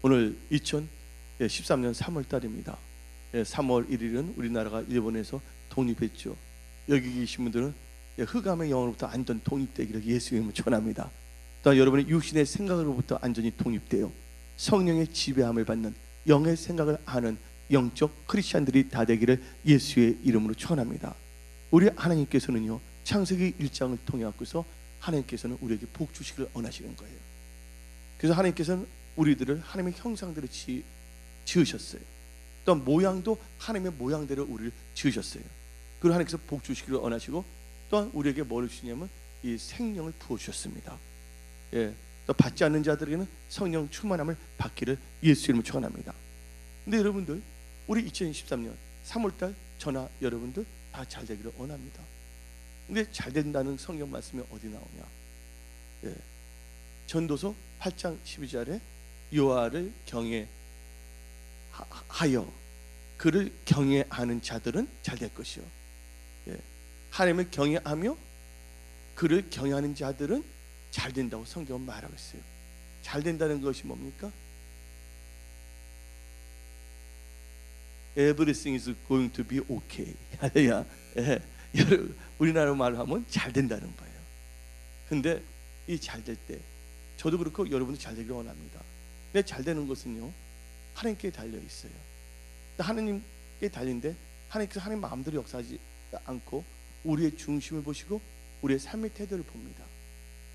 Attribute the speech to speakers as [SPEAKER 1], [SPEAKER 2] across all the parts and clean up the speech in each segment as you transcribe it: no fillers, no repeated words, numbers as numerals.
[SPEAKER 1] 오늘 2013년 3월 달입니다. 3월 1일은 우리나라가 일본에서 독립했죠. 여기 계신 분들은 흑암의 영으로부터 안전 독립되기를 예수의 이름으로 전합니다. 또한 여러분의 육신의 생각으로부터 안전히 독립되어 성령의 지배함을 받는 영의 생각을 하는 영적 크리스찬들이 다 되기를 예수의 이름으로 축원합니다. 우리 하나님께서는요, 창세기 1장을 통해 갖고서 하나님께서는 우리에게 복 주시기를 원하시는 거예요. 그래서 하나님께서는 우리들을 하나님의 형상대로 지으셨어요. 또한 모양도 하나님의 모양대로 우리를 지으셨어요. 그리고 하나님께서 복 주시기를 원하시고, 또한 우리에게 뭘 주시냐면 이 생명을 부어 주셨습니다. 또 받지 않는 자들에게는 성령 충만함을 받기를 예수 이름으로 축원합니다. 근데 여러분들, 우리 2013년 3월달 저나 여러분들 다 잘 되기를 원합니다. 근데 잘 된다는 성경 말씀이 어디 나오냐? 전도서 8장 12절에 여호와를 경외하여 그를 경외하는 자들은 잘 될 것이요. 하나님을 경외하며 그를 경외하는 자들은 잘 된다고 성경은 말하고 있어요. 잘 된다는 것이 뭡니까? Everything is going to be okay. 우리나라 말로 하면 잘 된다는 거예요. 근데 이 잘 될 때 저도 그렇고 여러분도 잘 되기를 원합니다. 근데 잘 되는 것은요, 하나님께 달려 있어요. 하나님께 달린데 하나님께서 하나님 마음대로 역사하지 않고 우리의 중심을 보시고 우리의 삶의 태도를 봅니다.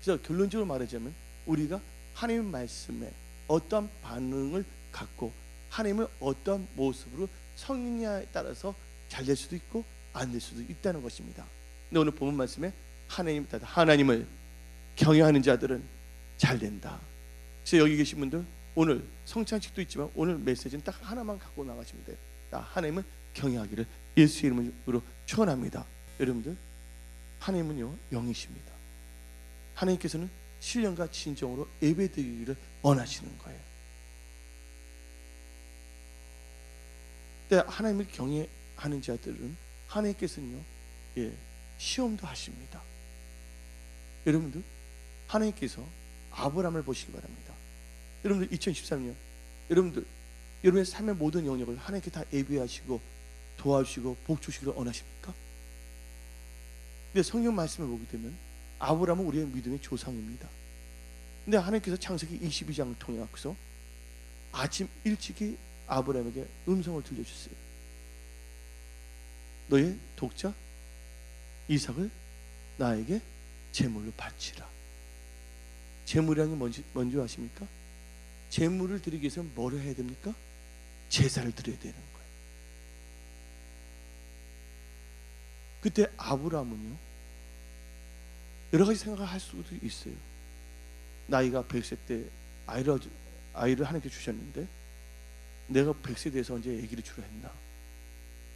[SPEAKER 1] 그래서 결론적으로 말하자면 우리가 하나님의 말씀에 어떠한 반응을 갖고 하나님을 어떠한 모습으로 성령에 따라서 잘 될 수도 있고 안 될 수도 있다는 것입니다. 근데 오늘 본문 말씀에 하나님을 경외하는 자들은 잘 된다. 그래서 여기 계신 분들 오늘 성찬식도 있지만 오늘 메시지는 딱 하나만 갖고 나가시면 돼요. 하나님을 경외하기를 예수의 이름으로 축원합니다. 여러분들, 하나님은요 영이십니다. 하나님께서는 신령과 진정으로 예배드리기를 원하시는 거예요. 근데 하나님을 경외하는 자들은 하나님께서는요 시험도 하십니다. 여러분들, 하나님께서 아브라함을 보시기 바랍니다. 여러분들 2013년 여러분의 삶의 모든 영역을 하나님께 다 예배하시고 도와주시고 복 주시기를 원하십니까? 근데 성경 말씀을 보게 되면 아브라함은 우리의 믿음의 조상입니다. 근데 하나님께서 창세기 22장을 통해 갖고서 아침 일찍이 아브라함에게 음성을 들려주세요. 너의 독자 이삭을 나에게 제물로 바치라. 제물이라는 게 뭔지 아십니까? 제물을 드리기 위해서 뭘 해야 됩니까? 제사를 드려야 되는 거예요. 그때 아브라함은요 여러 가지 생각을 할 수도 있어요. 나이가 100세 때 아이를 하나님께 주셨는데 내가 100세 돼서 언제 아기를 주려 했나?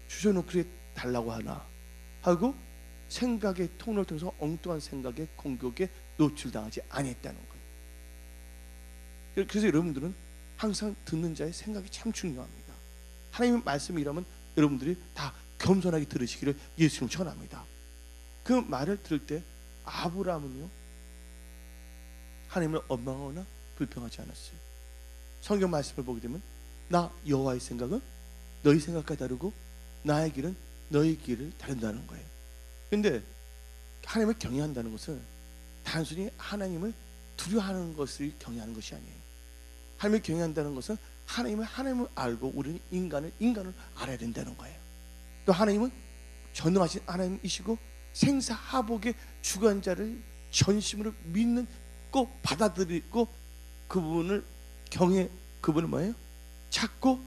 [SPEAKER 1] 주셔놓고 그래 달라고 하나? 하고 생각의 통로를 통해서 엉뚱한 생각에 공격에 노출당하지 아니했다는 거예요. 그래서 여러분들은 항상 듣는 자의 생각이 참 중요합니다. 하나님의 말씀이라면 여러분들이 다 겸손하게 들으시기를 예수님 전합니다. 그 말을 들을 때 아브라함은요 하나님을 원망하거나 불평하지 않았어요. 성경 말씀을 보게 되면 나 여호와의 생각은 너희 생각과 다르고 나의 길은 너희 길을 다른다는 거예요. 그런데 하나님을 경외한다는 것은 단순히 하나님을 두려워하는 것을 경외하는 것이 아니에요. 하나님을 경외한다는 것은 하나님을 알고 우리는 인간을 알아야 된다는 거예요. 또 하나님은 전능하신 하나님이시고 생사하복의 주관자를 전심으로 믿는 꼭 받아들이고 그분을 그분을 뭐예요? 찾고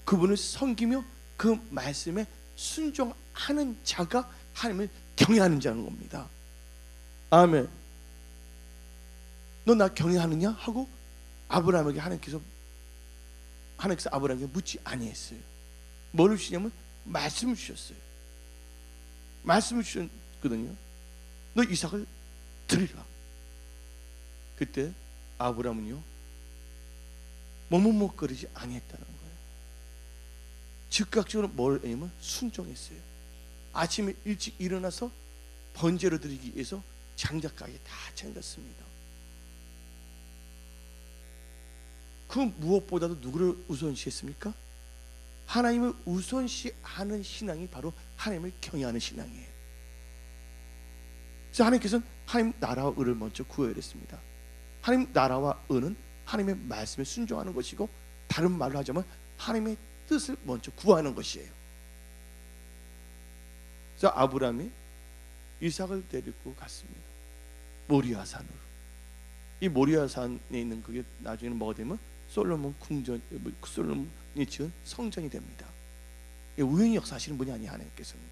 [SPEAKER 1] 그분을 섬기며 그 말씀에 순종하는 자가 하나님을 경외하는 자는 겁니다. 아멘. 너 나 경외하느냐? 하고 아브라함에게 하나님께서 아브라함에게 묻지 아니했어요. 뭘 주시냐면 말씀을 주셨어요. 말씀을 주셨거든요. 너 이삭을 드리라. 그때 아브라함은요 머뭇거리지 아니했다는 거예요. 즉각적으로 뭘 하냐면 순종했어요. 아침에 일찍 일어나서 번제로 드리기 위해서 장작가게 다 챙겼습니다. 그 무엇보다도 누구를 우선시했습니까? 하나님을 우선시하는 신앙이 바로 하나님을 경외하는 신앙이에요. 그래서 하나님께서는 하나님 나라와 의를 먼저 구해야 했습니다. 하나님 나라와 의는 하나님의 말씀에 순종하는 것이고, 다른 말로 하자면 하나님의 뜻을 먼저 구하는 것이에요. 그래서 아브라함이 이삭을 데리고 갔습니다. 모리아 산으로. 이 모리아 산에 있는 그게 나중에는 뭐가 되면 솔로몬 궁전, 솔로몬이 지은 성전이 됩니다. 우연히 역사하시는 분이 아니에요. 하나님께서는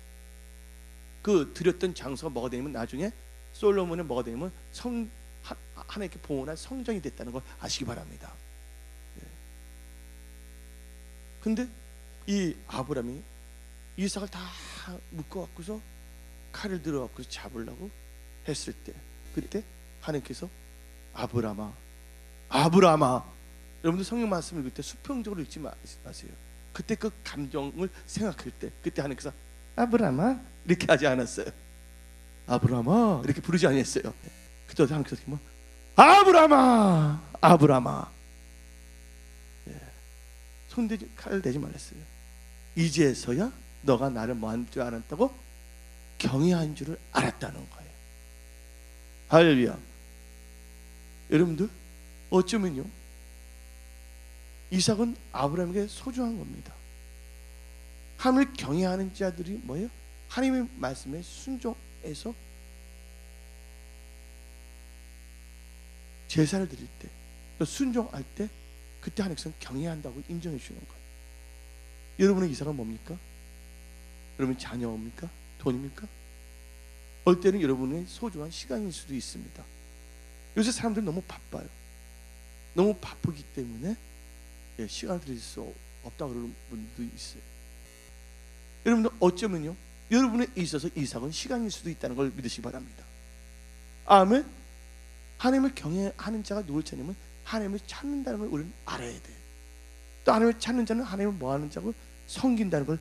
[SPEAKER 1] 그 드렸던 장소가 뭐가 되냐면 나중에 솔로몬은 뭐가 되냐면 하나님께 봉헌한 성전이 됐다는 걸 아시기 바랍니다. 근데 이 아브라함이 이삭을 다 묶어갖고서 칼을 들어갖고서 잡으려고 했을 때, 그때 하나님께서 아브라함아, 아브라함아, 여러분들 성경 말씀 읽을 때 수평적으로 읽지 마세요. 그때 그 감정을 생각할 때, 그때 하나님께서 아브라함아 이렇게 하지 않았어요. 아브라함아 이렇게 부르지 않았어요. 그때 하나님께서 뭐 아브라함아, 아브라함아, 손대지 칼을 대지 말랬어요. 이제서야 너가 나를 뭐한 줄 알았다고? 경외한 줄을 알았다는 거예요. 할렐루야. 여러분들 어쩌면요, 이삭은 아브라함에게 소중한 겁니다. 하나님을 경외하는 자들이 뭐예요? 하나님의 말씀에 순종해서 제사를 드릴 때, 또 순종할 때, 그때 하나님께서는 경외한다고 인정해 주는 거예요. 여러분의 이삭은 뭡니까? 여러분 자녀입니까? 돈입니까? 어떨 때는 여러분의 소중한 시간일 수도 있습니다. 요새 사람들 너무 바빠요. 너무 바쁘기 때문에 시간을 드릴 수 없다고 그러는 분도 있어요. 여러분들 어쩌면요, 여러분에 있어서 이삭은 시간일 수도 있다는 걸 믿으시기 바랍니다. 아멘. 하나님을 경외하는 자가 누굴 찾냐면 하나님을 찾는다는 걸 우리는 알아야 돼요. 또 하나님을 찾는 자는 하나님을 뭐하는 자고 섬긴다는 걸,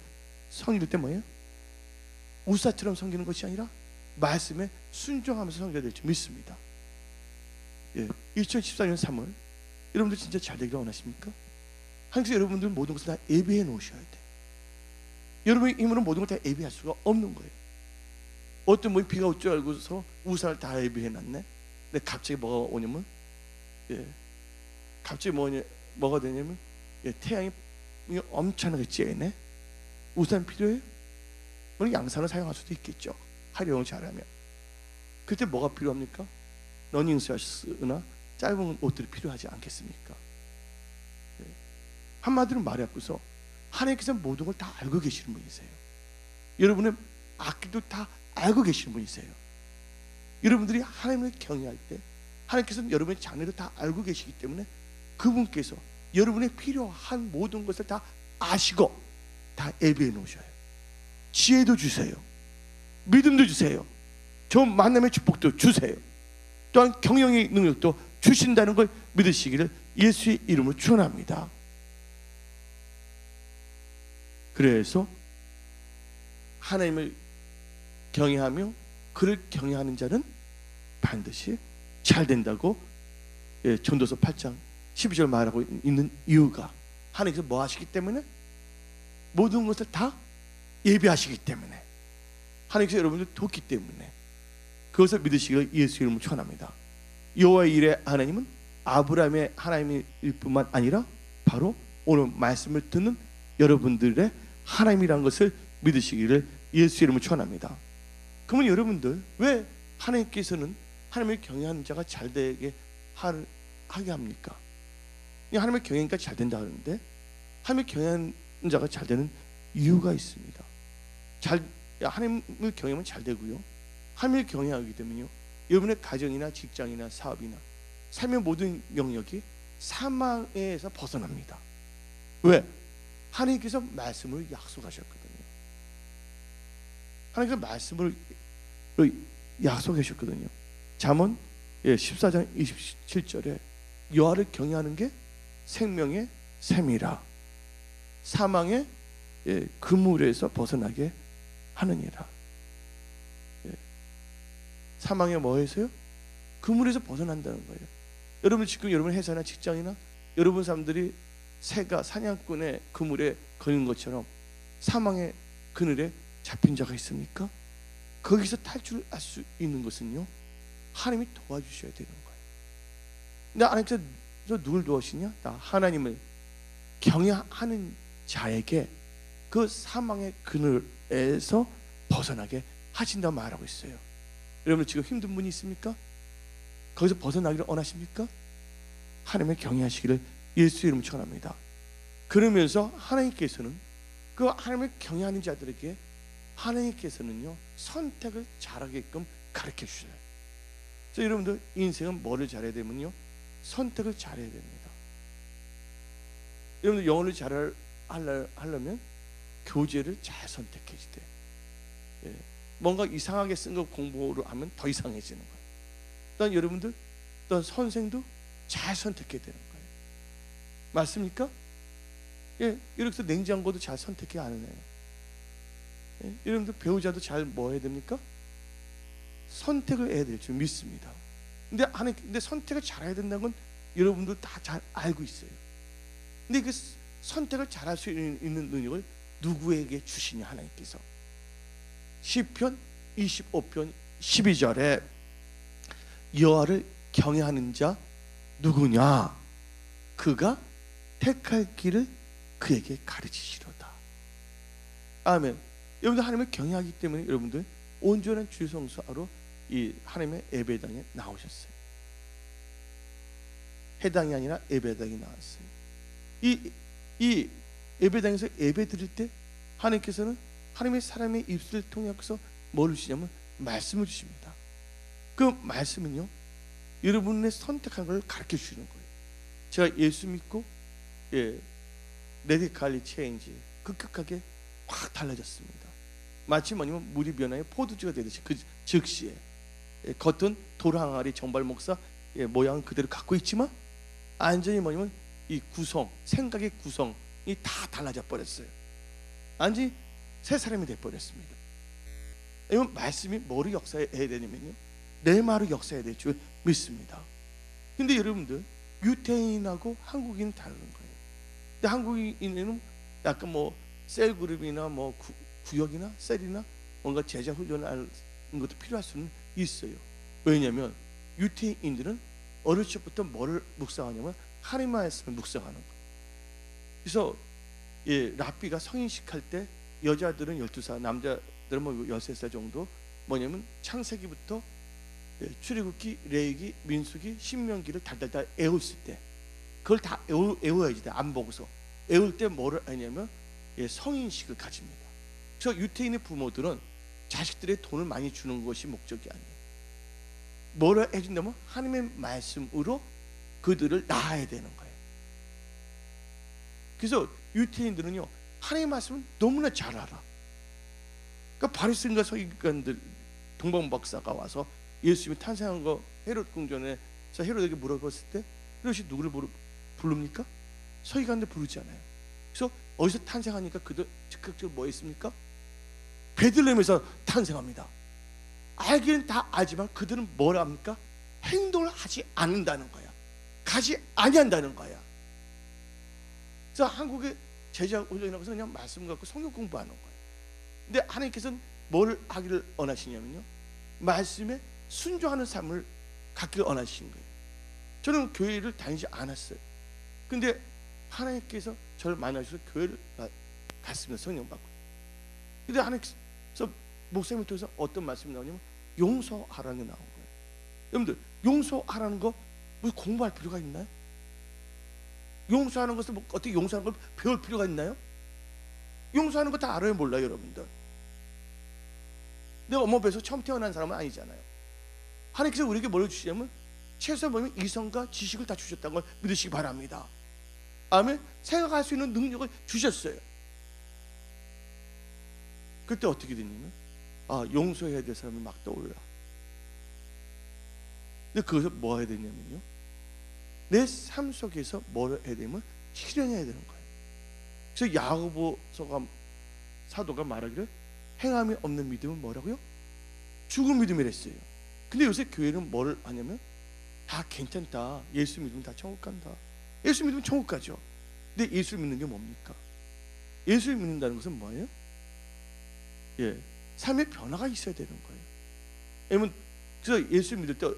[SPEAKER 1] 섬길 때 뭐예요? 우사처럼 섬기는 것이 아니라 말씀에 순종하면서 섬겨야 될 줄 믿습니다. 2014년 3월 여러분들 진짜 잘 되기를 원하십니까? 항상 여러분들은 모든 것을 다 예비해 놓으셔야 돼요. 여러분의 힘으로 모든 걸 다 예비할 수가 없는 거예요. 어떤 분이 비가 올 줄 알고서 우산을 다 예비해 놨네. 근데 갑자기 뭐가 오냐면 갑자기 뭐가 되냐면 태양이 엄청나게 쬐네. 우산 필요해요? 물론 양산을 사용할 수도 있겠죠, 활용을 잘하면. 그때 뭐가 필요합니까? 러닝셔츠나 짧은 옷들이 필요하지 않겠습니까? 한마디로 말해갖고서 하나님께서 모든 걸 다 알고 계시는 분이세요. 여러분의 악기도 다 알고 계시는 분이세요. 여러분들이 하나님을 경외할 때 하나님께서는 여러분의 장래를 다 알고 계시기 때문에 그분께서 여러분의 필요한 모든 것을 다 아시고 다 예비해 놓으셔요. 지혜도 주세요. 믿음도 주세요. 좋은 만남의 축복도 주세요. 또한 경영의 능력도 주신다는 걸 믿으시기를 예수의 이름으로 축원합니다. 그래서 하나님을 경외하며 그를 경외하는 자는 반드시 잘 된다고 전도서 8장 12절 말하고 있는 이유가, 하나님께서 뭐 하시기 때문에? 모든 것을 다 예비하시기 때문에, 하나님께서 여러분들 돕기 때문에, 그것을 믿으시기를 예수 이름으로 축원합니다. 여호와의 일의 하나님은 아브라함의 하나님일 뿐만 아니라 바로 오늘 말씀을 듣는 여러분들의 하나님이라는 것을 믿으시기를 예수 이름으로 축원합니다. 그러면 여러분들 왜 하나님께서는 하나님을 경외하는 자가 잘 되게 하게 합니까? 하나님을 경외하니까 잘 된다 하는데, 하나님을 경외하는 자가 잘 되는 이유가 있습니다. 하나님을 경외하면 잘 되고요, 하나님을 경외하게 되면요, 여러분의 가정이나 직장이나 사업이나 삶의 모든 영역이 사망에서 벗어납니다. 왜? 하나님께서 말씀을 약속하셨거든요. 하나님께서 말씀을 약속하셨거든요. 잠언 14장 27절에 여호와를 경외하는 게 생명의 샘이라 사망의 그물에서 벗어나게 하느니라. 사망의 뭐에서요? 그물에서 벗어난다는 거예요. 여러분 지금 여러분 회사나 직장이나 여러분 사람들이 새가 사냥꾼의 그물에 걸린 것처럼 사망의 그늘에 잡힌 자가 있습니까? 거기서 탈출할 수 있는 것은요, 하나님이 도와주셔야 되는 거예요. 근데 하나님께서 누굴 도와주시냐? 하나님을 경외하는 자에게 그 사망의 그늘에서 벗어나게 하신다 말하고 있어요. 여러분 지금 힘든 분이 있습니까? 거기서 벗어나기를 원하십니까? 하나님을 경외하시기를 예수 이름으로 축원합니다. 그러면서 하나님께서는 그 하나님을 경외하는 자들에게 하나님께서는요 선택을 잘하게끔 가르쳐 주셔요. 그래서 여러분들 인생은 뭐를 잘해야 되면요, 선택을 잘해야 됩니다. 여러분들 영어를 잘하려면 교재를 잘 선택해야 돼. 예. 뭔가 이상하게 쓴 거 공부를 하면 더 이상해지는 거예요. 일단 여러분들 또 선생도 잘 선택해야 되는 거예요. 맞습니까? 예, 이렇게 냉장고도 잘 선택해야 하는 거예요. 예, 여러분들 배우자도 잘 뭐 해야 됩니까? 선택을 해야 될 줄 믿습니다. 근데 선택을 잘해야 된다는 건 여러분들 다 잘 알고 있어요. 근데 그 선택을 잘할 수 있는 능력을 누구에게 주시냐? 하나님께서. 시편 25편 12절에 여호와를 경외하는 자 누구냐? 그가 택할 길을 그에게 가르치시로다. 아멘. 여러분들 하나님을 경외하기 때문에 여러분들 온전한 주의 성수하러 이 하나님의 예배당에 나오셨어요. 해당이 아니라 예배당이 나왔어요. 이 예배당에서 예배 드릴 때 하나님께서는 하나님의 사람의 입술을 통해서 뭘 주시냐면 말씀을 주십니다. 그 말씀은요 여러분의 선택한 걸 가르쳐 주시는 거예요. 제가 예수 믿고 레디칼리 체인지 급격하게 확 달라졌습니다. 마치 뭐냐면 물이 변화에 포도주가 되듯이 그 즉시에 겉은 돌항아리 정발 목사 모양은 그대로 갖고 있지만 완전히 뭐냐면 이 구성, 생각의 구성이 다 달라져 버렸어요. 완전히 새 사람이 돼 버렸습니다. 이건 말씀이 뭐를 역사해야 되냐면요, 내 말을 역사해야 될 줄 믿습니다. 근데 여러분들 유태인하고 한국인은 다른 거예요. 근데 한국인은 약간 뭐 셀그룹이나 뭐 구역이나 셀이나 뭔가 제자 훈련을 하는 것도 필요할 수는 있어요. 왜냐하면 유태인들은 어릴 적부터 뭐를 묵상하냐면 하나님 말씀을 묵상하는 거예요. 그래서 랍비가 성인식 할 때 여자들은 12살, 남자들은 뭐 13살 정도 뭐냐면 창세기부터 출애굽기, 레위기, 민수기, 신명기를 달달달 애웠을 때 그걸 다 애워야지 돼. 안 보고서 애울 때 뭐를 하냐면 성인식을 가집니다. 그래서 유태인의 부모들은 자식들의 돈을 많이 주는 것이 목적이 아니에요. 뭐를 해준다면 하나님의 말씀으로 그들을 낳아야 되는 거예요. 그래서 유태인들은요 하나님의 말씀을 너무나 잘 알아. 그러니까 바리새인과 서기관들 동방박사가 와서 예수님이 탄생한 거 헤롯 궁전에서 헤롯에게 물어봤을 때 헤롯이 누구를 부릅니까? 서기관들 부르잖아요. 그래서 어디서 탄생하니까 그들 즉각적으로 뭐 했습니까? 베들레헴에서 탄생합니다. 알기는 다 알지만 그들은 뭘 합니까? 행동을 하지 않는다는 거야. 가지 아니한다는 거야. 그래서 한국의 제자 훈련이라고 해서 그냥 말씀 갖고 성경 공부하는 거예요. 근데 하나님께서는 뭘 하기를 원하시냐면요, 말씀에 순종하는 삶을 갖기를 원하시는 거예요. 저는 교회를 다니지 않았어요. 근데 하나님께서 저를 만나셔서 교회를 갔습니다. 성령 받고. 근데 하나님께서 목사님을 통해서 어떤 말씀이 나오냐면 용서하라는 게 나온 거예요. 여러분들 용서하라는 거 뭐 공부할 필요가 있나요? 용서하는 것을 뭐 어떻게 용서하는 걸 배울 필요가 있나요? 용서하는 거 다 알아요, 몰라요, 여러분들? 내 엄마 배에서 처음 태어난 사람은 아니잖아요. 하나님께서 우리에게 뭘 주시냐면 최소한 보면 이성과 지식을 다 주셨다는 걸 믿으시기 바랍니다. 아멘. 생각할 수 있는 능력을 주셨어요. 그때 어떻게 됐냐면 용서해야 될 사람이 막 떠올라. 근데 그것을 뭐 해야 되냐면요, 내 삶 속에서 뭘 해야 되냐면 실현해야 되는 거예요. 그래서 야고보서가 사도가 말하기를 행함이 없는 믿음은 뭐라고요? 죽은 믿음이랬어요. 근데 요새 교회는 뭘 하냐면 다 괜찮다, 예수 믿으면 다 천국 간다, 예수 믿으면 천국 가죠. 근데 예수를 믿는 게 뭡니까? 예수를 믿는다는 것은 뭐예요? 예, 삶의 변화가 있어야 되는 거예요. 왜냐면 그래서 예수 믿을 때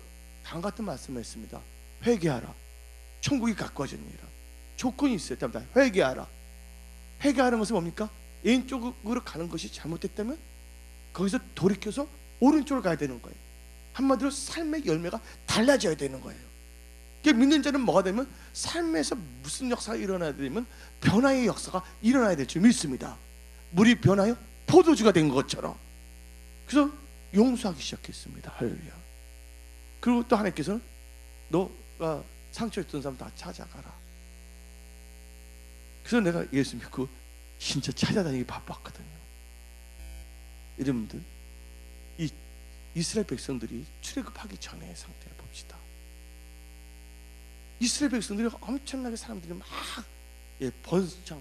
[SPEAKER 1] 다음 같은 말씀을 했습니다. 회개하라. 천국이 가까워지니라. 조건이 있어요. 회개하라. 회개하는 것은 뭡니까? 왼쪽으로 가는 것이 잘못됐다면 거기서 돌이켜서 오른쪽으로 가야 되는 거예요. 한마디로 삶의 열매가 달라져야 되는 거예요. 믿는 자는 뭐가 되면 삶에서 무슨 역사가 일어나야 되면 변화의 역사가 일어나야 될 줄 믿습니다. 물이 변하여 포도주가 된 것처럼. 그래서 용서하기 시작했습니다. 할렐루야. 그리고 또 하나님께서는 너가 상처였던 사람 다 찾아가라. 그래서 내가 예수 믿고 진짜 찾아다니기 바빴거든요. 여러분들, 이 이스라엘 백성들이 출애굽하기 전의 상태를 봅시다. 이스라엘 백성들이 엄청나게 사람들이 막 번창했어요.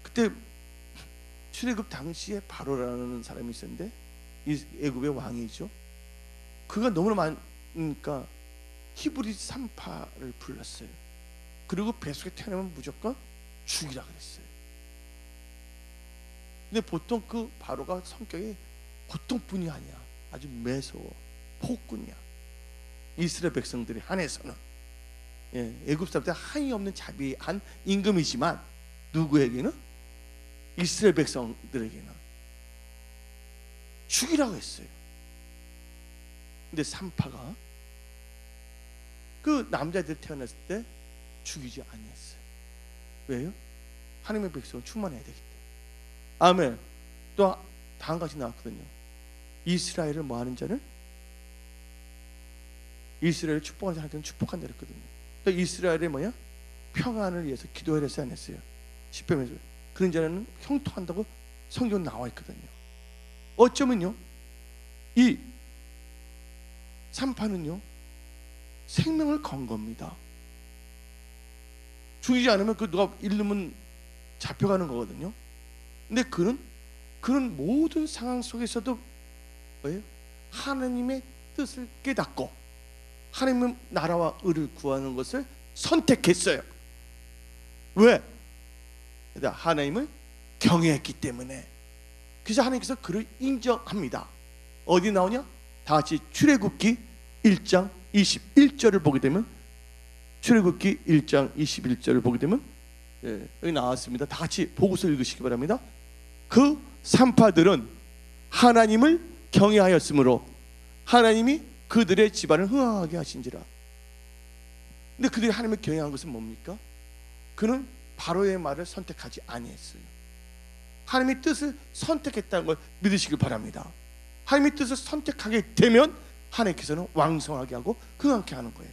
[SPEAKER 1] 그때 출애굽 당시에 바로라는 사람이 있었는데 이 애굽의 왕이죠. 그가 너무나 많으니까 히브리 산파를 불렀어요. 그리고 뱃속에 태어나면 무조건 죽이라 그랬어요. 근데 보통 그 바로가 성격이 보통 분이 아니야. 아주 매서워, 폭군이야. 이스라엘 백성들이 한해서는 애굽 사람들 한이 없는 자비한 임금이지만 누구에게는? 이스라엘 백성들에게는 죽이라고 했어요. 근데 산파가 그 남자들 태어났을 때 죽이지 아니했어요. 왜요? 하나님의 백성은 충만해야 되기 때문에. 아멘. 또 다음 같이 나왔거든요. 이스라엘을 뭐 하는 자는? 이스라엘을 축복하는 자는 축복한다 그랬거든요. 또 이스라엘의 뭐야? 평안을 위해서 기도해야 했어요, 안 했어요? 시편에서 그런 자는 형통한다고 성경 나와 있거든요. 어쩌면요, 이 산파는요 생명을 건 겁니다. 죽이지 않으면 그 누가 잃으면 잡혀가는 거거든요. 근데 그는 모든 상황 속에서도 뭐예요? 하나님의 뜻을 깨닫고 하나님의 나라와 의를 구하는 것을 선택했어요. 왜? 하나님을 경외했기 때문에. 그래서 하나님께서 그를 인정합니다. 어디 나오냐? 다 같이 출애굽기 1장 21절을 보게 되면, 출애굽기 1장 21절을 보게 되면 여기 나왔습니다. 다 같이 보고서 읽으시기 바랍니다. 그 산파들은 하나님을 경외하였으므로 하나님이 그들의 집안을 흥황하게 하신지라. 근데 그들이 하나님을 경외한 것은 뭡니까? 그는 바로의 말을 선택하지 아니했어요. 하나님의 뜻을 선택했다는 걸 믿으시길 바랍니다. 하나님의 뜻을 선택하게 되면 하나님께서는 왕성하게 하고 흥하게 하는 거예요.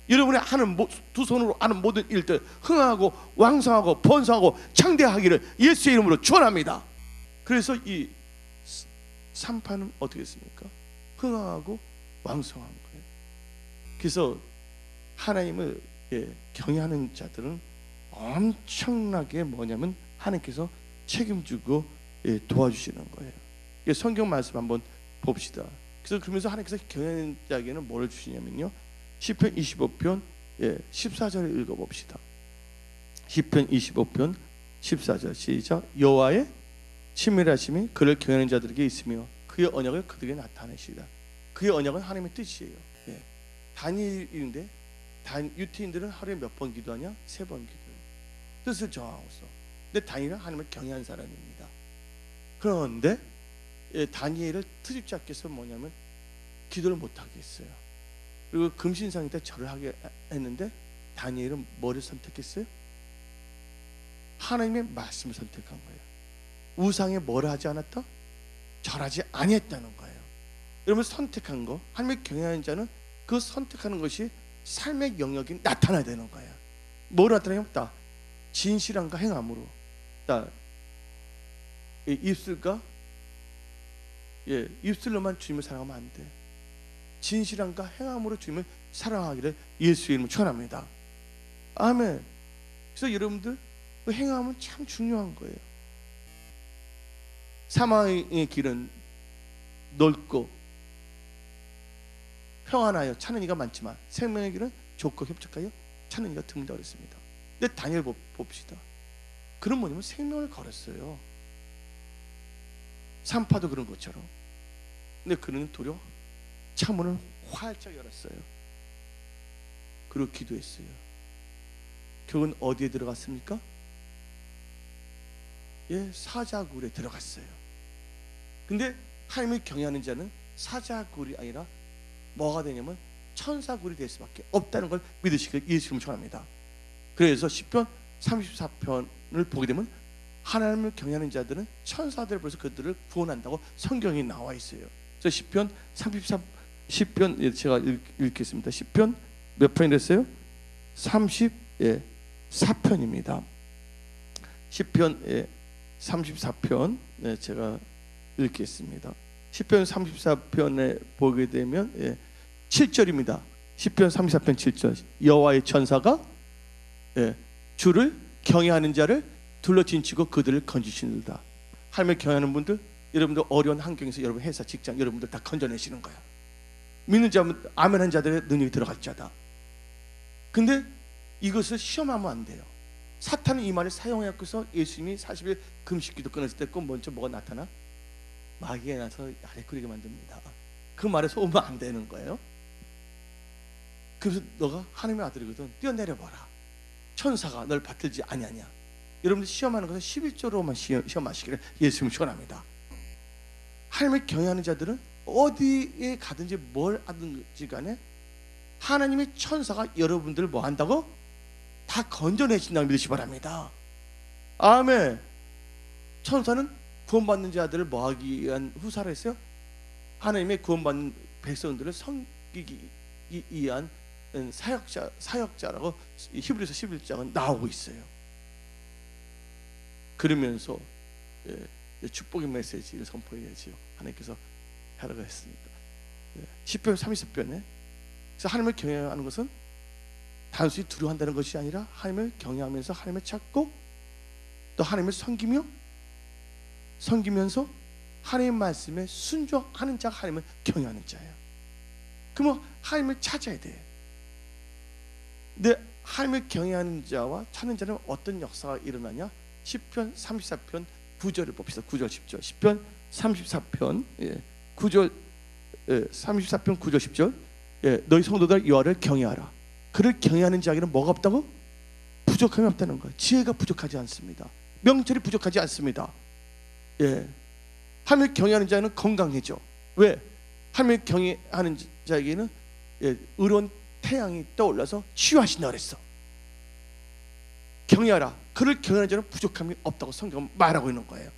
[SPEAKER 1] 여러분이 하는 두 손으로 하는 모든 일들 흥하고 왕성하고 번성하고 창대하기를 예수의 이름으로 축원합니다. 그래서 이 산파는 어떻게 했습니까? 흥하고 왕성한 거예요. 그래서 하나님을 경외하는 자들은 엄청나게 뭐냐면 하나님께서 책임지고 도와주시는 거예요. 성경 말씀 한번 봅시다. 그래서 그러면서 하나님께서 경외하는 자에게는 뭐를 주시냐면요, 시편 25편 14절을 읽어봅시다. 시편 25편 14절 시작. 여호와의 친밀하심이 그를 경외하는 자들에게 있으며 그의 언약을 그들에게 나타내시리라. 그의 언약은 하나님의 뜻이에요. 다니엘인데 유태인들은 하루에 몇 번 기도하냐? 3번 기도해요. 뜻을 정하고서. 근데 다니엘은 하나님을 경외한 사람입니다. 그런데 다니엘을 트집잡기해서 뭐냐면 기도를 못하게 했어요. 그리고 금신상일 때 절을 하게 했는데 다니엘은 뭐를 선택했어요? 하나님의 말씀을 선택한 거예요. 우상에 뭘 하지 않았다? 절하지 아니했다는 거예요. 여러분, 선택한 거, 하나님을 경외하는 자는 그 선택하는 것이 삶의 영역이 나타나야 되는 거예요. 뭐로 나타나냐? 진실함과 행함으로. 입술과 입술로만 주님을 사랑하면 안 돼. 진실함과 행함으로 주님을 사랑하기를 예수의 이름으로 축원합니다. 아멘. 그래서 여러분들 그 행함은 참 중요한 거예요. 사망의 길은 넓고 평안하여 차는 이가 많지만 생명의 길은 좁고 협착하여 찾는 이가 드문다 그랬습니다. 근데 다니엘 봅시다. 그는 뭐냐면 생명을 걸었어요. 산파도 그런 것처럼. 근데 그는 도리어 창문을 활짝 열었어요. 그리고 기도했어요. 결국은 어디에 들어갔습니까? 예, 사자굴에 들어갔어요. 근데 하나님을 경외하는 자는 사자굴이 아니라 뭐가 되냐면 천사굴이 될 수밖에 없다는 걸 믿으시길 예수 이름으로 축원합니다. 그래서 시편 34편을 보게 되면 하나님을 경외하는 자들은 천사들을 벌써 그들을 구원한다고 성경에 나와 있어요. 그래서 시편 10편 제가 읽겠습니다. 시편 몇 편이 됐어요? 34편입니다. 시편 34편 제가 읽겠습니다. 시편 34편에 보게 되면 7절입니다. 시편 34편 7절. 여호와의 천사가 주를 경외하는 자를 둘러진치고 그들을 건지시는다. 하나님을 경외하는 분들, 여러분들 어려운 환경에서 여러분 회사, 직장 여러분들 다 건져내시는 거야. 믿는 자면 아멘한 자들의 능력이 들어갈 자다. 근데 이것을 시험하면 안 돼요. 사탄은 이 말을 사용해서 예수님이 40일 금식기도 끊었을 때 꼭 먼저 뭐가 나타나? 마귀가 나서 아래꾸리게 만듭니다. 그 말에 속으면 안 되는 거예요. 그래서 너가 하나님의 아들이거든 뛰어내려봐라. 천사가 널 받들지 아니하냐. 여러분들 시험하는 것은 11조로만 시험하시기를 예수님을 축원합니다. 하나님을 경외하는 자들은 어디에 가든지 뭘 하든지 간에 하나님의 천사가 여러분들을 뭐 한다고? 다 건져내신다고 믿으시기 바랍니다. 아멘. 천사는 구원받는 자들을 뭐 하기 위한 후사를 했어요? 하나님의 구원받는 백성들을 섬기기 위한 사역자라고 히브리서 11장은 나오고 있어요. 그러면서 축복의 메시지를 선포해야지요. 하나님께서 하라고 했습니다. 시편 30편에 그래서 하나님을 경외하는 것은 단순히 두려워한다는 것이 아니라 하나님을 경외하면서 하나님을 찾고 또 하나님을 섬기면서 하나님의 말씀에 순종하는 자가 하나님을 경외하는 자예요. 그러면 하나님을 찾아야 돼. 근데 하나님을 경외하는 자와 찾는 자는 어떤 역사가 일어나냐? 시편 34편 9절을 봅시다. 9절 10절. 시편 34편 9절 34편 9절 10절. 너희 성도들 여호와를 경외하라. 그를 경외하는 자에게는 뭐가 없다고? 부족함이 없다는 거예요. 지혜가 부족하지 않습니다. 명철이 부족하지 않습니다. 하나님을 경외하는 자는 건강해져. 왜? 하나님을 경외하는 자에게는 의로운 태양이 떠올라서 치유하신다 그랬어. 경외하라. 그를 경외하는 자는 부족함이 없다고 성경은 말하고 있는 거예요.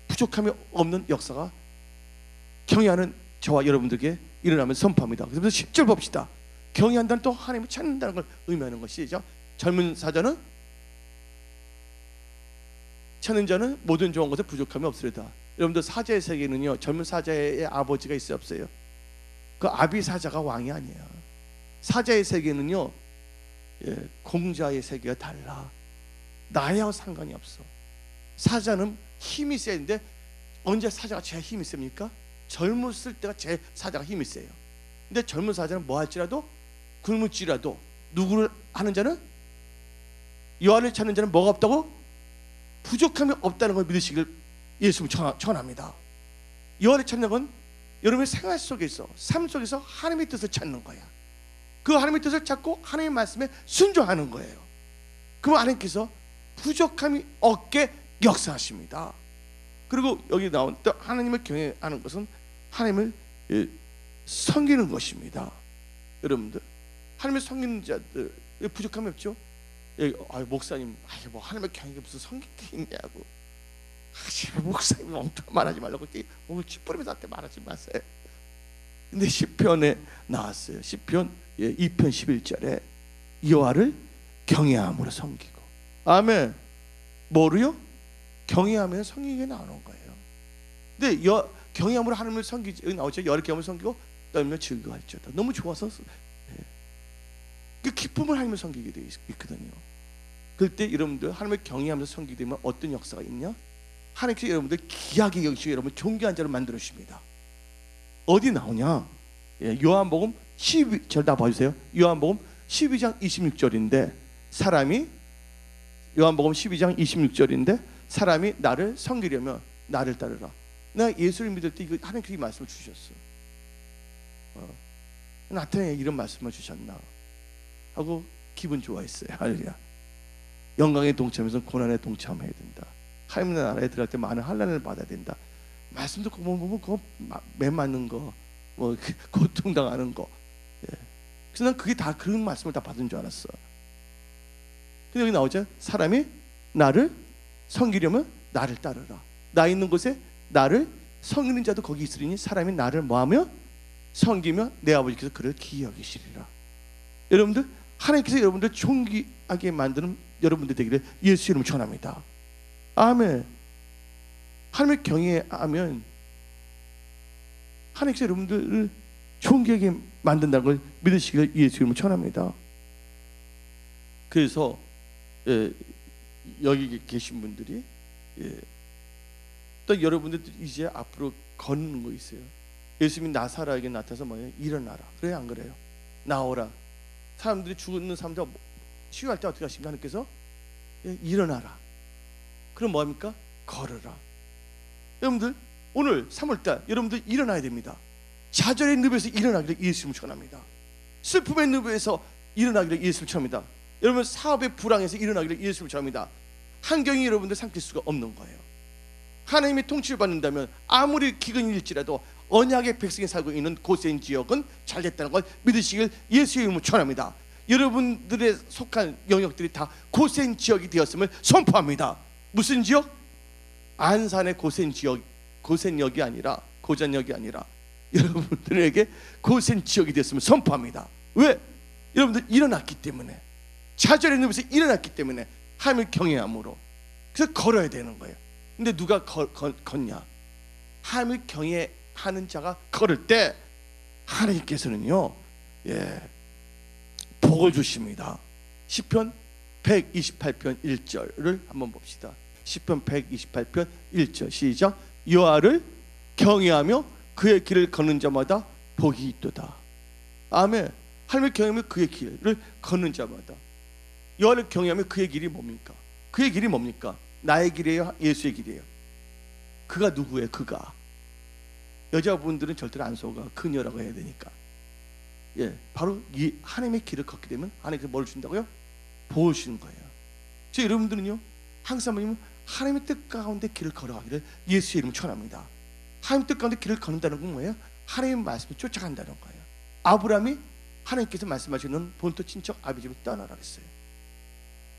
[SPEAKER 1] 부족함이 없는 역사가 경외하는 저와 여러분들에게 일어나면 선포합니다. 그래서 10절 봅시다. 경외한다는 또 하나님을 찾는다는 걸 의미하는 것이죠. 젊은 사자는 찾는 자는 모든 좋은 것에 부족함이 없으리다. 여러분들 사자의 세계는요, 젊은 사자의 아버지가 있어요, 없어요? 그 아비 사자가 왕이 아니에요. 사자의 세계는요, 공자의 세계가 달라. 나이하고 상관이 없어. 사자는 힘이 세는데 언제 사자가 제일 힘이 셉니까? 젊었을 때가 제일 사자가 힘이 세요. 근데 젊은 사자는 뭐 할지라도 굶을지라도 누구를 하는 자는 여호와를 찾는 자는 뭐가 없다고? 부족함이 없다는 걸 믿으시길 예수님 전합니다. 여호와를 찾는 건 여러분의 생활 속에서 삶 속에서 하나님의 뜻을 찾는 거야. 그 하나님의 뜻을 찾고 하나님의 말씀에 순종하는 거예요. 그럼 하나님께서 부족함이 없게 역사하십니다. 그리고 여기 나온 또 하나님을 경외하는 것은 하나님을 섬기는 것입니다. 여러분들 하나님을 섬기는 자들 부족함이 없죠? 목사님, 뭐 하나님의 경외가 무슨 섬기는 게 있냐고. 목사님 엉뚱한 말하지 말라고 오늘 찌푸리면서 한테 말하지 마세요. 근데 시편에 나왔어요. 시편 2편 11절에 여호와를 경외함으로 섬기고. 아멘. 뭐로요? 경외하면 섬기게 나오는 거예요. 근데 경외함으로 하나님을 섬기지 나오죠. 여호와를 경외함으로 섬기고 떨며 즐거워할지어다. 너무 좋아서 그 기쁨을 하나님을 섬기게 되어 있거든요. 그때 여러분들 하나님을 경외하면서 섬기게 되면 어떤 역사가 있냐? 하나님께서 여러분들 귀하게 여기시고 여러분 존귀한 자를 만들어 주십니다. 어디 나오냐? 요한복음 12절 다 봐주세요. 요한복음 12장 26절인데 사람이 요한복음 12장 26절인데 사람이 나를 섬기려면 나를 따르라. 내가 예수를 믿을 때 이거 하나님께서 이 말씀을 주셨어. 나한테 이런 말씀을 주셨나 하고 기분 좋아했어요. 할렐루야. 영광에 동참해서 고난에 동참해야 된다. 하나님의 나라에 들어갈 때 많은 환난을 받아야 된다. 말씀 듣고 보면 그거 매 맞는 거, 뭐 고통당하는 거. 예. 그래서 난 그게 다 그런 말씀을 다 받은 줄 알았어. 근데 여기 나오죠. 사람이 나를 섬기려면 나를 따르라. 나 있는 곳에 나를 섬기는 자도 거기 있으리니 사람이 나를 뭐하며 섬기며 내 아버지께서 그를 기이 여기시리라. 여러분들 하나님께서 여러분들 존귀하게 만드는 여러분들 되기를 예수 이름으로 축원합니다. 아멘. 하나님을 경외하면 하나님께서 여러분들을 존귀하게 만든다는 걸 믿으시기를 예수 이름으로 축원합니다. 그래서 여기 계신 분들이 또 여러분들 이제 앞으로 걷는 거 있어요. 예수님이 나사로에게 나타나서 뭐예요? 일어나라. 그래요, 안 그래요? 나오라. 사람들이 죽는 사람들 치유할 때 어떻게 하십니까? 하나님께서 일어나라. 그럼 뭐합니까? 걸으라. 여러분들 오늘 3월달 여러분들 일어나야 됩니다. 좌절의 늪에서 일어나기를 예수님을 축원합니다. 슬픔의 늪에서 일어나기를 예수님을 축원합니다. 여러분 사업의 불황에서 일어나기를 예수님을 축원합니다. 환경이 여러분들 삼킬 수가 없는 거예요. 하나님의 통치를 받는다면 아무리 기근일지라도 언약의 백성이 살고 있는 고센 지역은 잘 됐다는 걸 믿으시길 예수의 이름으로 축원합니다. 여러분들의 속한 영역들이 다 고센 지역이 되었음을 선포합니다. 무슨 지역? 안산의 고센 지역, 고센역이 아니라 고전역이 아니라 여러분들에게 고센 지역이 되었음을 선포합니다. 왜? 여러분들 일어났기 때문에, 좌절의 늪에서 일어났기 때문에 하나님을 경외함으로. 그래서 걸어야 되는 거예요. 근데 누가 걷냐? 하나님을 경외하는 자가 걸을 때 하나님께서는요, 복을 주십니다. 시편 128편 1절을 한번 봅시다. 시편 128편 1절 시작. 여호와를 경외하며 그의 길을 걷는 자마다 복이 있도다. 아멘. 하나님을 경외하며 그의 길을 걷는 자마다. 여호와를 경외하며 그의 길이 뭡니까? 그의 길이 뭡니까? 나의 길이에요? 예수의 길이에요? 그가 누구예요? 그가 여자분들은 절대로 안 속아. 그녀라고 해야 되니까. 바로 이 하나님의 길을 걷게 되면 하나님께서 뭘 준다고요? 복을 주는 거예요. 저 여러분들은요 항상 뭐냐면 하나님의 뜻 가운데 길을 걸어가기를 예수의 이름으로 축원합니다. 하나님의 뜻 가운데 길을 걷는다는 건 뭐예요? 하나님의 말씀을 쫓아간다는 거예요. 아브라함이 하나님께서 말씀하시는 본토 친척 아비집을 떠나라 했어요.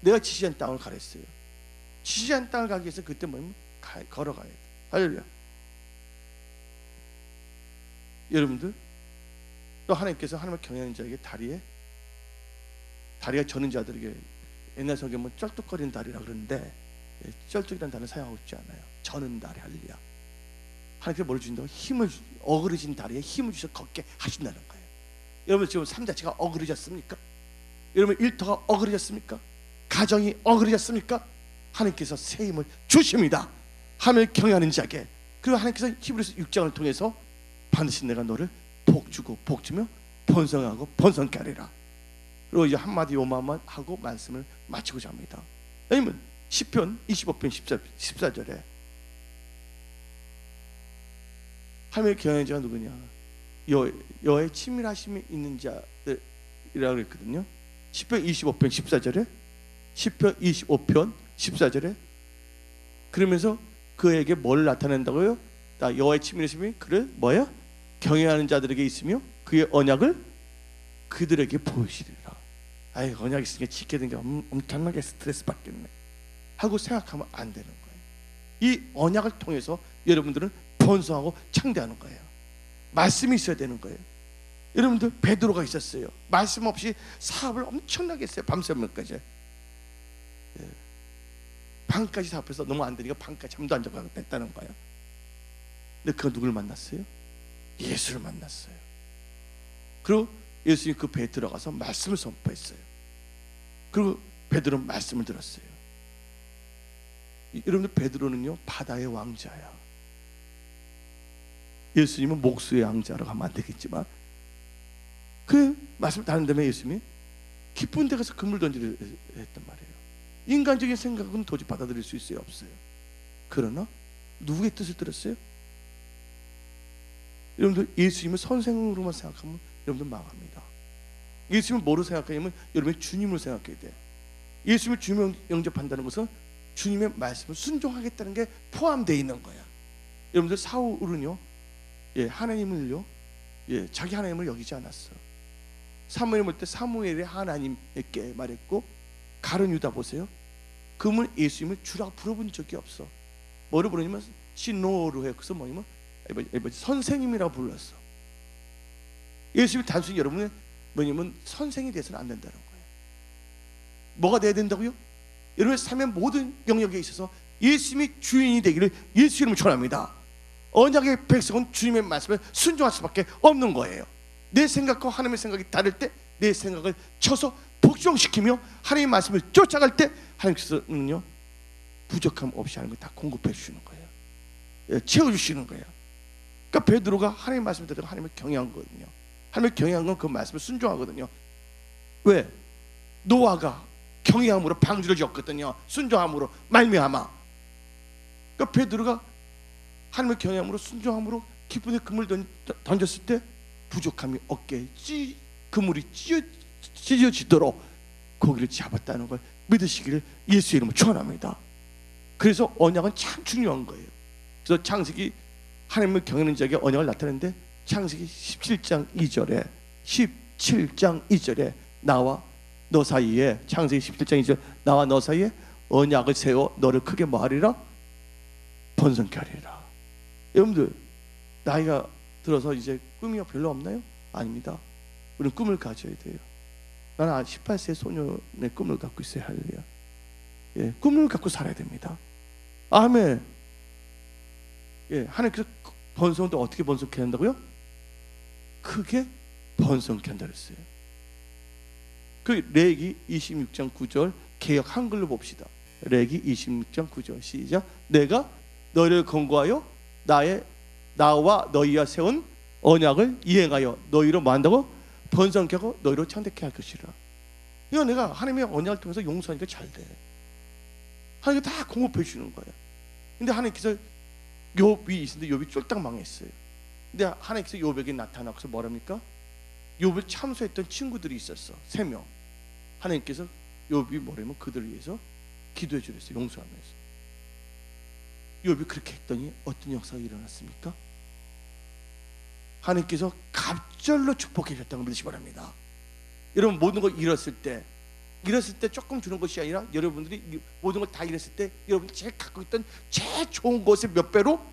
[SPEAKER 1] 내가 지시한 땅을 가랬어요. 지시한 땅을 가기 위해서 그때 뭐냐면 걸어가야 돼. 할렐루야. 여러분들 또 하나님께서 하나님을 경외하는 자에게 다리가 저는 자들에게 옛날 성경은 뭐 쩔뚝거리는 다리라 그러는데 쩔뚝이라는 단어 사용하고 있지 않아요. 저는 다리. 할렐루야. 하나님께서 뭘 주신다고? 힘을 어그러진 다리에 힘을 주셔서 걷게 하신다는 거예요. 여러분 지금 삶 자체가 어그러졌습니까? 여러분 일터가 어그러졌습니까? 가정이 어그러졌습니까? 하나님께서 새 힘을 주십니다. 하나님을 경외하는 자에게. 그리고 하나님께서 히브리서 6장을 통해서 반드시 내가 너를 복주고 복주며 번성하고 번성케 하리라. 그리고 이제 한마디 요마만 하고 말씀을 마치고자 합니다. 왜냐면 시편 25편 14절에 하나님을 경외하는 자가 누구냐? 여호와의 친밀하심이 있는 자들이라고 그랬거든요. 시편 25편 14절에 시편 25편 14절에 그러면서 그에게 뭘 나타낸다고요? 여호와의 친밀하심이 그를 뭐야? 경외하는 자들에게 있으며 그의 언약을 그들에게 보이시리라. 아이 언약이 있으니까 지켜야 되는 게 엄청나게 스트레스 받겠네 하고 생각하면 안 되는 거예요. 이 언약을 통해서 여러분들은 번성하고 창대하는 거예요. 말씀이 있어야 되는 거예요. 여러분들 베드로가 있었어요. 말씀 없이 사업을 엄청나게 했어요. 밤새면까지. 방까지 사업해서 너무 안 되니까 방까지 잠도 안 자고 됐다는 거예요. 근데 그가 누굴 만났어요? 예수를 만났어요. 그리고 예수님이 그 배에 들어가서 말씀을 선포했어요. 그리고 베드로는 말씀을 들었어요. 여러분들 베드로는요 바다의 왕자야. 예수님은 목수의 왕자라고 하면 안 되겠지만 그 말씀을 다른 다음에 예수님이 깊은 데 가서 그물 던지려 했단 말이에요. 인간적인 생각은 도저히 받아들일 수 있어요, 없어요? 그러나 누구의 뜻을 들었어요? 여러분들 예수님을 선생으로만 생각하면 여러분들 망합니다. 예수님을 뭐로 생각하냐면 여러분이 주님으로 생각해야 돼. 예수님을 주님으로 영접한다는 것은 주님의 말씀을 순종하겠다는 게 포함되어 있는 거야. 여러분들 사울은요, 하나님을요, 자기 하나님을 여기지 않았어. 사무엘 볼 때 사무엘이 하나님께 말했고, 가룟 유다 보세요. 그분은 예수님을 주라고 부르본 적이 없어. 뭐를 부르냐면 시노로 해. 그래서 뭐냐면 선생님이라고 불렀어. 예수님이 단순히 여러분의 뭐냐면 선생이 돼서는 안 된다는 거예요. 뭐가 돼야 된다고요? 여러분의 삶의 모든 영역에 있어서 예수님이 주인이 되기를 예수 이름으로 축원합니다. 언약의 백성은 주님의 말씀에 순종할 수밖에 없는 거예요. 내 생각과 하나님의 생각이 다를 때 내 생각을 쳐서 복종시키며 하나님의 말씀을 쫓아갈 때 하나님께서는요, 부족함 없이 하는 걸 다 공급해 주시는 거예요. 채워주시는 거예요. 그러니까 베드로가 하나님의 말씀을 듣고 하나님을 경외한 거거든요. 하나님을 경외한 건 그 말씀을 순종하거든요. 왜? 노아가 경외함으로 방주를 지었거든요. 순종함으로 말미암아. 그러니까 베드로가 하나님을 경외함으로 순종함으로 깊은 데 그물 던졌을 때 부족함이 어깨에 그물이 찢어지도록 고기를 잡았다는 걸 믿으시기를 예수 이름으로 축원합니다. 그래서 언약은 참 중요한 거예요. 그래서 창세기 하나님을 경외하는 자에게 언약을 나타내는데 창세기 17장 2절에 나와 너 사이에, 창세기 17장 2절, 나와 너 사이에 언약을 세워 너를 크게 뭐하리라? 번성케 하리라. 여러분들 나이가 들어서 이제 꿈이 별로 없나요? 아닙니다. 우리는 꿈을 가져야 돼요. 나는 18세 소년의 꿈을 갖고 있어요. 할렐루야. 꿈을 갖고 살아야 됩니다. 아멘. 하나님께서 번성도 어떻게 번성케 한다고요? 크게 번성케 한다 그랬어요. 그 레기 26장 9절 개역 한글로 봅시다. 레기 26장 9절 시작. 내가 너희를 권고하여 나와 너희와 세운 언약을 이행하여 너희로 뭐 한다고? 번성케 하고 너희로 창대케 할 것이라. 이거 내가 하나님의 언약을 통해서 용서하니까 잘 돼. 하나님이 다 공급해 주는 거야. 근데 하나님께서 욥이 있었는데 욥이 쫄딱 망했어요. 근데 하나님께서 욥에게 나타나서 뭐랍니까? 욥을 참소했던 친구들이 있었어. 3명. 하나님께서 욥이 뭐라면 그들을 위해서 기도해 주랬어요. 용서하면서. 욥이 그렇게 했더니 어떤 역사가 일어났습니까? 하나님께서 갑절로 축복해 주셨다는 걸 믿으시기 바랍니다. 여러분 모든 걸 잃었을 때 조금 주는 것이 아니라 여러분들이 모든 걸 다 잃었을 때 여러분이 제일 갖고 있던 제일 좋은 것의 몇 배로,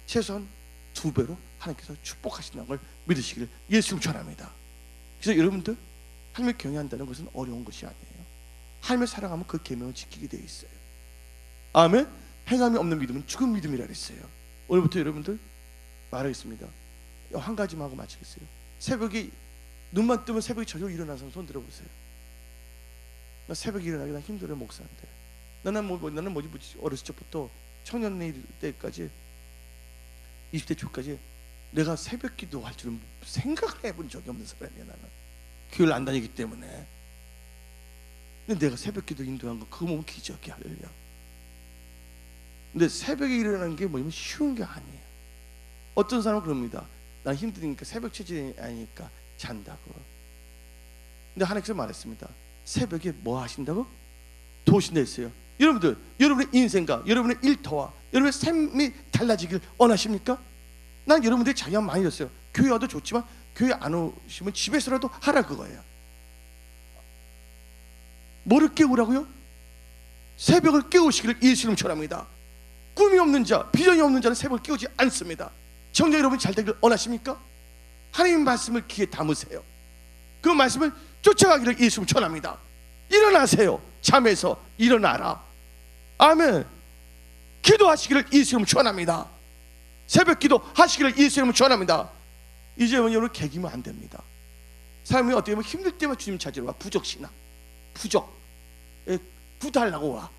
[SPEAKER 1] 최소한 2배로 하나님께서 축복하신다는 걸 믿으시기를 예수 축원합니다. 그래서 여러분들 하나님을 경외한다는 것은 어려운 것이 아니에요. 하나님을 사랑하면 그 계명을 지키게 되어 있어요. 아멘. 행함이 없는 믿음은 죽은 믿음이라 그랬어요. 오늘부터 여러분들 말하겠습니다. 한 가지만 하고 마치겠어요. 새벽에 눈만 뜨면 새벽에 저녁 일어나서 손 들어보세요. 나 새벽에 일어나기 난 힘들어요. 목사인데 나는 뭐지 어렸을 적부터 청년일 때까지 20대 초까지 내가 새벽 기도할 줄은 생각을 해본 적이 없는 사람이야. 나는 교회를 안 다니기 때문에. 근데 내가 새벽 기도 인도한 거 그거 보면 기적이야. 할렐루야. 근데 새벽에 일어나는 게 뭐냐면 쉬운 게 아니에요. 어떤 사람은 그럽니다. 난 힘드니까 새벽 체질이 아니니까 잔다고. 근데 하나님께서 말했습니다. 새벽에 뭐 하신다고? 도우신다 했어요. 여러분들, 여러분의 인생과 여러분의 일터와 여러분의 삶이 달라지길 원하십니까? 난 여러분들이 자기가 많이 줬어요. 교회 와도 좋지만 교회 안 오시면 집에서라도 하라 그거예요. 뭐를 깨우라고요? 새벽을 깨우시기를 예수님 축원합니다. 꿈이 없는 자, 비전이 없는 자는 새벽을 깨우지 않습니다. 청자 여러분 잘 되길 원하십니까? 하나님 말씀을 귀에 담으세요. 그 말씀을 쫓아가기를 예수님 축원합니다. 일어나세요. 잠에서 일어나라. 아멘. 기도하시기를 예수님 축원합니다. 새벽 기도 하시기를 예수님 축원합니다. 이제 여러분 개기면 안 됩니다. 사람이 어떻게 보면 힘들 때만 주님 찾으러 와. 부적신앙, 구달라고 와.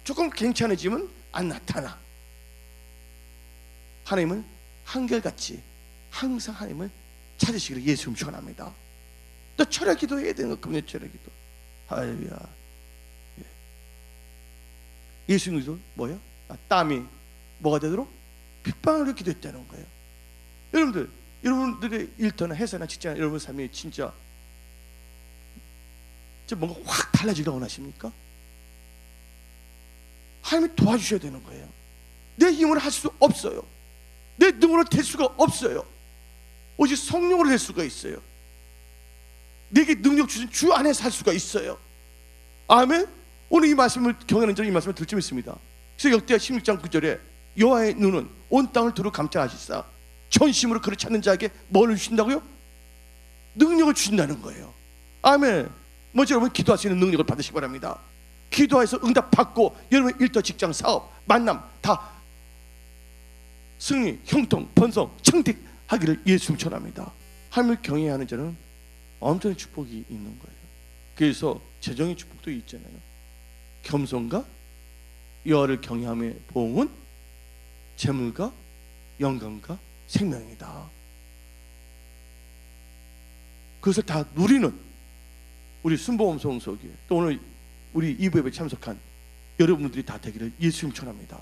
[SPEAKER 1] 조금 괜찮아지면 안 나타나. 하나님은 한결같이 항상 하나님을 찾으시기를 예수님 축원합니다. 또 철야 기도해야 되는 거, 금요 철야 기도. 할렐루야. 예수님도 뭐예요? 땀이 뭐가 되도록 핏방울로 기도했다는 거예요. 여러분들, 여러분들의 일터나 회사나 직장, 여러분 삶이 진짜 뭔가 확 달라지려고 원하십니까? 하나님이 도와주셔야 되는 거예요. 내 힘으로 할 수 없어요. 내 능으로 될 수가 없어요. 오직 성령으로 될 수가 있어요. 내게 능력 주신 주 안에 살 수가 있어요. 아멘. 오늘 이 말씀을 경외하는 자는 이 말씀을 들지 믿습니다. 그래서 역대하 16장 9절에 여호와의 눈은 온 땅을 두루 감찰하시사 전심으로 그를 찾는 자에게 뭘 주신다고요? 능력을 주신다는 거예요. 아멘. 먼저 여러분 기도하시는 능력을 받으시기 바랍니다. 기도해서 응답 받고 여러분의 일터, 직장, 사업, 만남 다 승리, 형통, 번성, 청택하기를 예수 축원합니다. 하나님을 경외하는 자는 엄청난 축복이 있는 거예요. 그래서 재정의 축복도 있잖아요. 겸손과 여호와를 경외함의 보응은 재물과 영광과 생명이다. 그것을 다 누리는 우리 순복음 성소교회, 또 오늘 우리 2부 예배 참석한 여러분들이 다 되기를 예수님 축원합니다.